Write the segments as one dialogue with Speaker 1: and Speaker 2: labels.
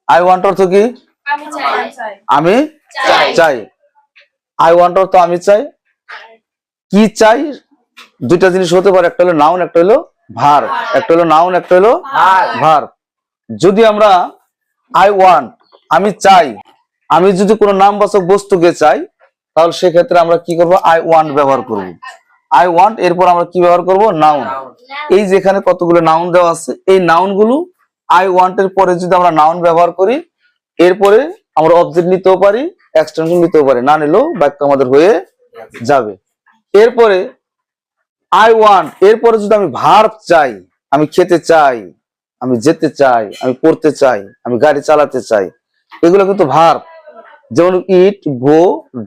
Speaker 1: I want অর্থ কি? আমি চাই। আই ওয়ান্ট অর্থ আমি চাই। কি চাই? দুইটা জিনিস হতে পারে, একটা হলো নাউন, একটা হলো ভার্ব। একটা হলো নাউন, একটা হলো ভার্ব। যদি আমরা আই ওয়ান্ট আমি চাই, আমি যদি কোনো নামবাচক বস্তুকে চাই, তাহলে সেক্ষেত্রে আমরা কি করব? আই ওয়ান্ট ব্যবহার করব। আই ওয়ান্ট এরপর আমরা কি ব্যবহার করব? নাউন। এই যেখানে কতগুলো নাউন দেওয়া আছে, এই নাউন গুলো আই ওয়ান্ট এর পরে যদি আমরা নাউন ব্যবহার করি, এরপরে আমরা অবজেক্ট নিতেও পারি, এক্সটেনশন নিতেও পারি, না নিলেও বাক্য আমাদের হয়ে যাবে। এরপরে আই ওয়ান্ট এরপরে যদি আমি ভার্ব চাই, আমি খেতে চাই, আমি যেতে চাই, আমি পড়তে চাই, আমি গাড়ি চালাতে চাই, এগুলো কিন্তু ভার্ব। যেমন ইট, গো,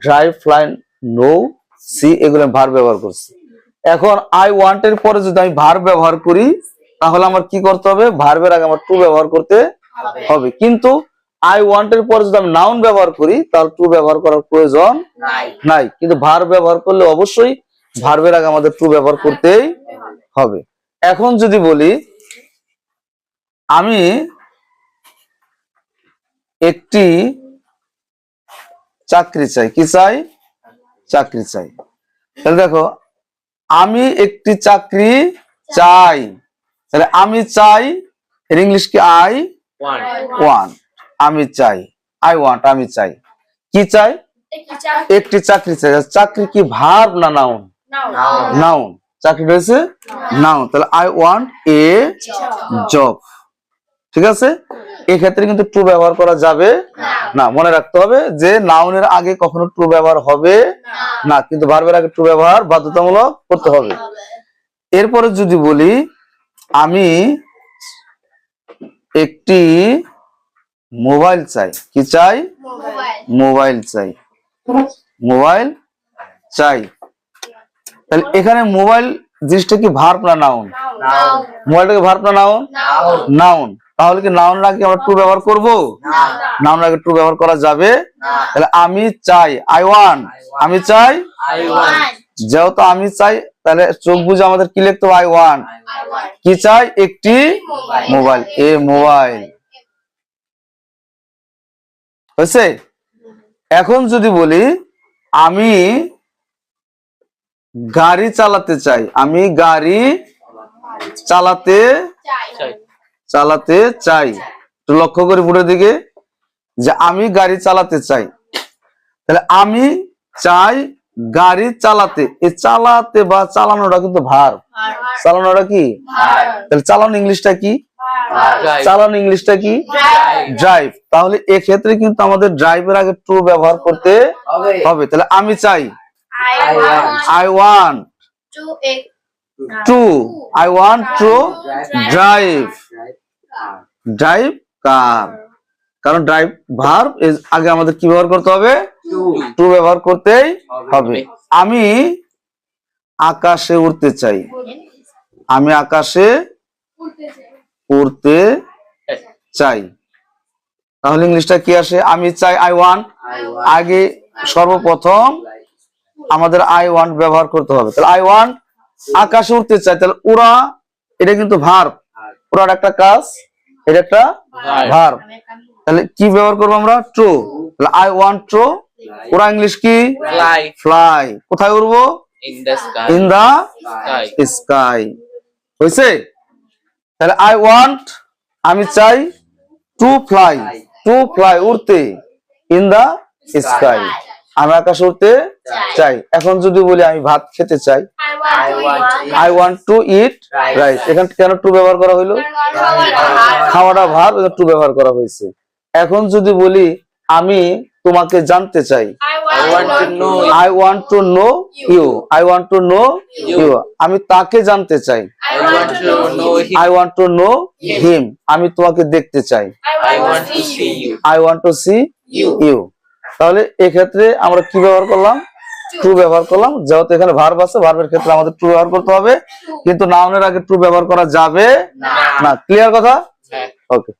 Speaker 1: ড্রাইভ, ফ্লাই, নো, সি, এগুলো ভার্ব ব্যবহার করছি। এখন আই ওয়ান্ট এর পরে যদি আমি ভার্ব ব্যবহার করি, তাহলে আমার কি করতে হবে? ভার্বের আগে আমার টু ব্যবহার করতে হবে। কিন্তু আই ওয়ান্ট এর পরে যদি আমি নাউন ব্যবহার করি, তাহলে টু ব্যবহার করার প্রয়োজন নাই। কিন্তু ভার্ব ব্যবহার করলে অবশ্যই ভার্বের আগে আমাদের টু ব্যবহার করতেই হবে। এখন যদি বলি আমি একটি চাকরি চাই, কি চাই? চাকরি চাই। তাহলে দেখো, আমি একটি চাকরি চাই, তাহলে আমি চাই এর ইংলিশ কি? I want. আমি চাই, আই ওয়ান্ট, আমি চাই। কি চাই? একটি চাকরি চাই। চাকরি কি ভার্ব না নাউন? নাউন। চাকরি রয়েছে নাউন। তাহলে আই ওয়ান্ট এ জব। ঠিক আছে, এক্ষেত্রে কিন্তু টু ব্যবহার করা যাবে না। মনে রাখতে হবে যে নাউনের আগে কখনো টু ব্যবহার হবে না, কিন্তু ভার্বের আগে টু ব্যবহার বাধ্যতামূলক করতে হবে। এরপরে যদি বলি আমি একটি মোবাইল চাই, কি চাই? মোবাইল চাই, মোবাইল চাই। তাহলে এখানে মোবাইল জিনিসটা কি ভার্ব না নাউন? মোবাইলটা কি ভার্ব না নাউন? নাউন। তাহলে কি নাউন আগে আমরা টু ব্যবহার করব? নাউন আগে টু ব্যবহার করা যাবে। তাহলে আমি চাই, আই ওয়ান্ট, আমি চাই। যেহেতু আমি চাই, তাহলে চোখ বুঝে আমাদের কি লিখতে হবে? I want. কি চাই? একটি মোবাইল, এ মোবাইল। হয়েছে? এখন যদি বলি আমি গাড়ি চালাতে চাই, আমি গাড়ি চালাতে চাই। একটু লক্ষ্য করি বোর্ডের দিকে যে আমি গাড়ি চালাতে চাই। তাহলে আমি চাই গাড়ি চালাতে, এই চালাতে বা চালানোটা কিন্তু ভার্ব। চালানোটা কি? তাহলে চালানো ইংলিশটা কি? চালানো ইংলিশটা কি? ড্রাইভ। তাহলে এক্ষেত্রে কিন্তু আমাদের ড্রাইভের আগে টু ব্যবহার করতে হবে। তাহলে আমি চাই, I want to drive car। কারণ ড্রাইভ ভার্ব, আগে আমাদের কি ব্যবহার করতে হবে? টু ব্যবহার করতেই হবে। আমি আকাশে উড়তে চাই, আমি আকাশে উড়তে চাই। তাহলে ইংলিশটা কি আসে? আমি চাই, আই ওয়ান্ট। আগে সর্বপ্রথম আমাদের আই ওয়ান্ট ব্যবহার করতে হবে। তাহলে আই ওয়ান্ট আকাশে উড়তে চাই, তাহলে উড়া এটা কিন্তু ভার্ব। উড়ার একটা কাজ, এটা একটা ভার্ব। তাহলে কি ব্যবহার করবো আমরা? টু। তাহলে আই ওয়ান্ট টু উড়া ইংলিশ কি? ফ্লাই। কোথায় উড়বো? In the sky. হয়েছে? তাহলে আই ওয়ান্ট আমি চাই, টু ফ্লাই উড়তে, ইন দা স্কাই, আমি আকাশে উড়তে চাই। এখন যদি বলি আমি ভাত খেতে চাই, I want two eat rice. এখানে কেন টু ব্যবহার করা হইলো? খাওয়াটা ভার্ব, টু ব্যবহার করা হয়েছে। এখন যদি বলি আমি তোমাকে জানতে চাই, I want to know you. I want to know you, আমি তাকে জানতে চাই, I want to know him. আমি তোমাকে দেখতে চাই, I want to see you. তাহলে এক্ষেত্রে আমরা কি ব্যবহার করলাম? টু ব্যবহার করলাম। যেহেতু এখানে ভার্ব আছে, ভার্বের ক্ষেত্রে আমাদের টু ব্যবহার করতে হবে, কিন্তু নাউনের আগে টু ব্যবহার করা যাবে না। ক্লিয়ার কথা? ওকে।